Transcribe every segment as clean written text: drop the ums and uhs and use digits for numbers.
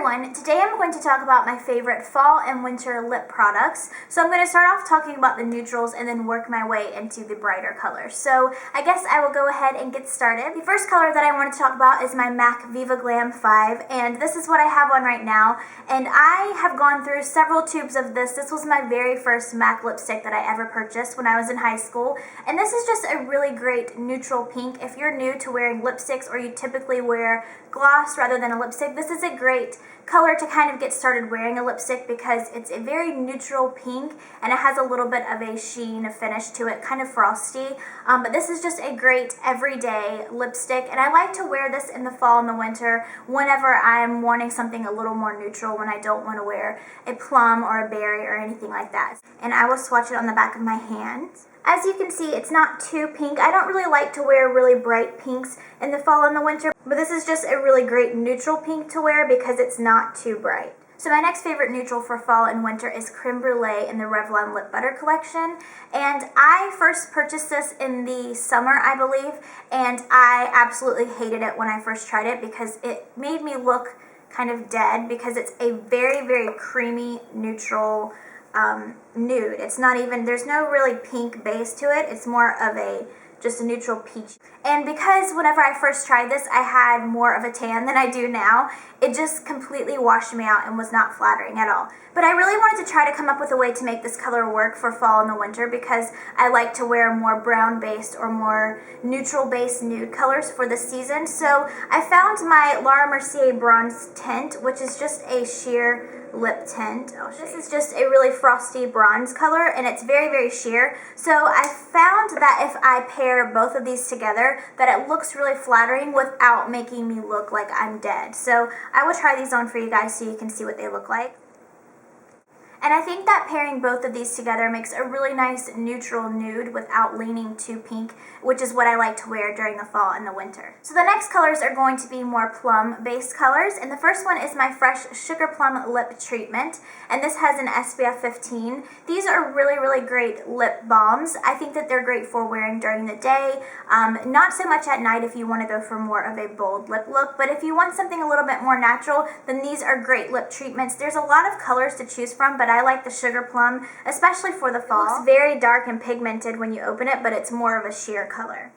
everyone, today I'm going to talk about my favorite fall and winter lip products. So I'm going to start off talking about the neutrals and then work my way into the brighter colors. So I guess I will go ahead and get started. The first color that I want to talk about is my MAC Viva Glam V, and this is what I have on right now. And I have gone through several tubes of this. This was my very first MAC lipstick that I ever purchased when I was in high school. And this is just a really great neutral pink. If you're new to wearing lipsticks or you typically wear gloss rather than a lipstick, this is a great color to kind of get started wearing a lipstick because it's a very neutral pink and it has a little bit of a sheen finish to it, kind of frosty. But this is just a great everyday lipstick, and I like to wear this in the fall and the winter whenever I'm wanting something a little more neutral, when I don't want to wear a plum or a berry or anything like that. And I will swatch it on the back of my hand. As you can see, it's not too pink. I don't really like to wear really bright pinks in the fall and the winter, but this is just a really great neutral pink to wear because it's not too bright. So my next favorite neutral for fall and winter is Creme Brûlée in the Revlon Lip Butter collection. And I first purchased this in the summer, I believe, and I absolutely hated it when I first tried it because it made me look kind of dead because it's a very, very creamy, neutral nude. It's not even, there's no really pink base to it. It's more of just a neutral peach. And because whenever I first tried this, I had more of a tan than I do now, it just completely washed me out and was not flattering at all. But I really wanted to try to come up with a way to make this color work for fall and the winter because I like to wear more brown-based or more neutral-based nude colors for the season. So I found my Mercier Bronze Tint, which is just a sheer lip tint. This is just a really frosty bronze color and it's very, very sheer. So I found that if I pair both of these together, that it looks really flattering without making me look like I'm dead. So I will try these on for you guys so you can see what they look like. And I think that pairing both of these together makes a really nice neutral nude without leaning too pink, which is what I like to wear during the fall and the winter. So the next colors are going to be more plum-based colors, and the first one is my Fresh Sugar Plum Lip Treatment, and this has an SPF 15. These are really, really great lip balms. I think that they're great for wearing during the day, not so much at night if you want to go for more of a bold lip look, but if you want something a little bit more natural, then these are great lip treatments. There's a lot of colors to choose from, but I like the Sugar Plum, especially for the fall. It looks very dark and pigmented when you open it, but it's more of a sheer color.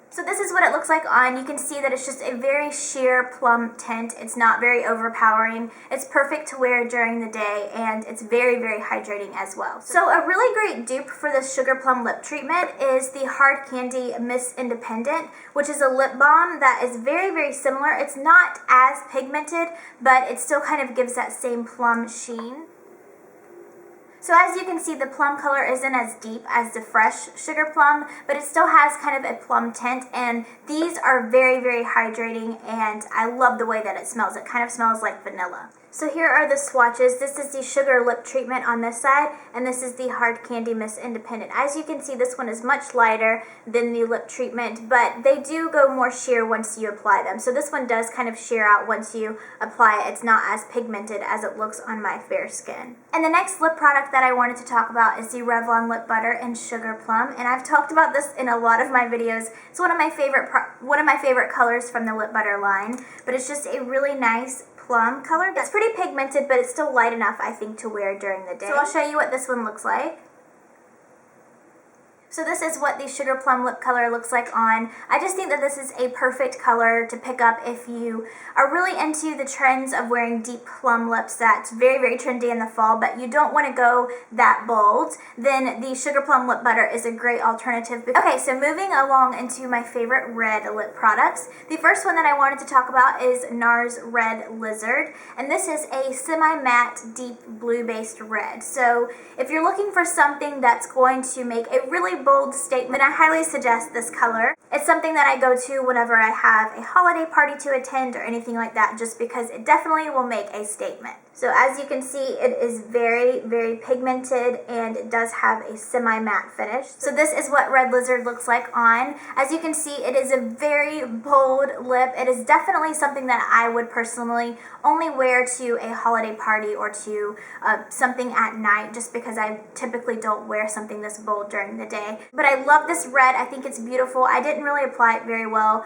So this is what it looks like on. You can see that it's just a very sheer plum tint. It's not very overpowering. It's perfect to wear during the day, and it's very, very hydrating as well. So a really great dupe for this Sugar Plum lip treatment is the Hard Candy Miss Independent, which is a lip balm that is very, very similar. It's not as pigmented, but it still kind of gives that same plum sheen. So as you can see, the plum color isn't as deep as the Fresh Sugar Plum, but it still has kind of a plum tint, and these are very, very hydrating, and I love the way that it smells. It kind of smells like vanilla. So here are the swatches. This is the Sugar Lip Treatment on this side, and this is the Hard Candy Miss Independent. As you can see, this one is much lighter than the lip treatment, but they do go more sheer once you apply them. So this one does kind of sheer out once you apply it. It's not as pigmented as it looks on my fair skin. And the next lip product that I wanted to talk about is the Revlon Lip Butter in Sugar Plum, and I've talked about this in a lot of my videos. It's one of my favorite colors from the lip butter line, but it's just a really nice plum color. It's pretty pigmented, but it's still light enough, I think, to wear during the day. So I'll show you what this one looks like. So this is what the Sugar Plum lip color looks like on. I just think that this is a perfect color to pick up if you are really into the trends of wearing deep plum lips. That's very, very trendy in the fall, but you don't want to go that bold. Then the Sugar Plum lip butter is a great alternative. Okay, so moving along into my favorite red lip products. The first one that I wanted to talk about is NARS Red Lizard, and this is a semi-matte deep blue-based red. So if you're looking for something that's going to make a really bold statement, I highly suggest this color. It's something that I go to whenever I have a holiday party to attend or anything like that, just because it definitely will make a statement. So as you can see, it is very, very pigmented and it does have a semi-matte finish. So this is what Red Lizard looks like on. As you can see, it is a very bold lip. It is definitely something that I would personally only wear to a holiday party or to something at night, just because I typically don't wear something this bold during the day. But I love this red. I think it's beautiful. I didn't really apply it very well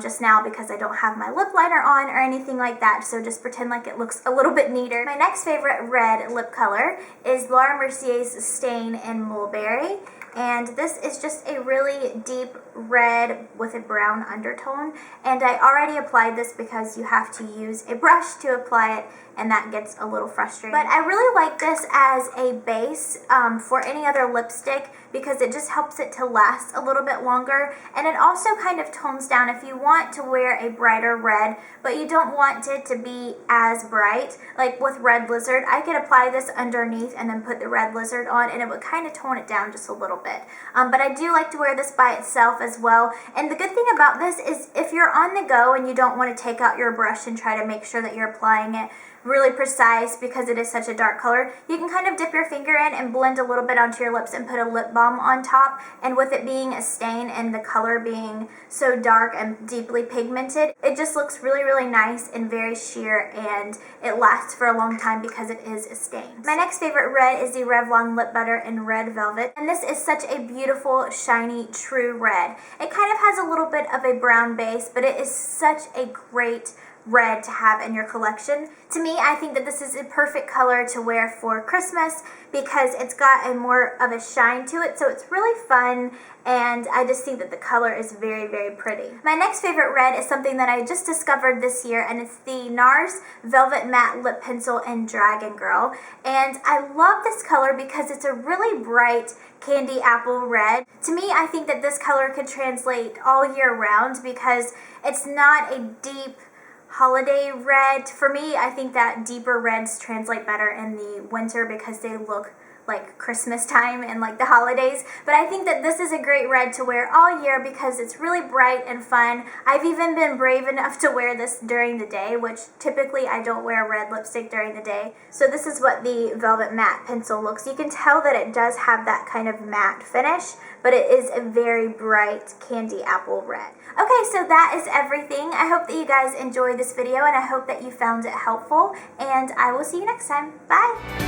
just now because I don't have my lip liner on or anything like that, so just pretend like it looks a little bit neater. My next favorite red lip color is Laura Mercier's Stain in Mulberry. And this is just a really deep red with a brown undertone. And I already applied this because you have to use a brush to apply it, and that gets a little frustrating. But I really like this as a base for any other lipstick because it just helps it to last a little bit longer. And it also kind of tones down if you want to wear a brighter red, but you don't want it to be as bright. Like with Red Lizard, I could apply this underneath and then put the Red Lizard on, and it would kind of tone it down just a little bit. But I do like to wear this by itself as well. And the good thing about this is if you're on the go and you don't want to take out your brush and try to make sure that you're applying it really precise because it is such a dark color, you can kind of dip your finger in and blend a little bit onto your lips and put a lip balm on top. And with it being a stain and the color being so dark and deeply pigmented, it just looks really, really nice and very sheer, and it lasts for a long time because it is a stain. My next favorite red is the Revlon Lip Butter in Red Velvet, and this is such a beautiful, shiny, true red. It kind of has a little bit of a brown base, but it is such a great red to have in your collection. To me, I think that this is a perfect color to wear for Christmas because it's got a more of a shine to it, so it's really fun, and I just think that the color is very, very pretty. My next favorite red is something that I just discovered this year, and it's the NARS Velvet Matte Lip Pencil in Dragon Girl. And I love this color because it's a really bright candy apple red. To me, I think that this color could translate all year round because it's not a deep holiday red. For me, I think that deeper reds translate better in the winter because they look like Christmas time and like the holidays. But I think that this is a great red to wear all year because it's really bright and fun. I've even been brave enough to wear this during the day, which typically I don't wear red lipstick during the day. So this is what the Velvet Matte Pencil looks. You can tell that it does have that kind of matte finish, but it is a very bright candy apple red. Okay, so that is everything. I hope that you guys enjoyed this video, and I hope that you found it helpful, and I will see you next time. Bye!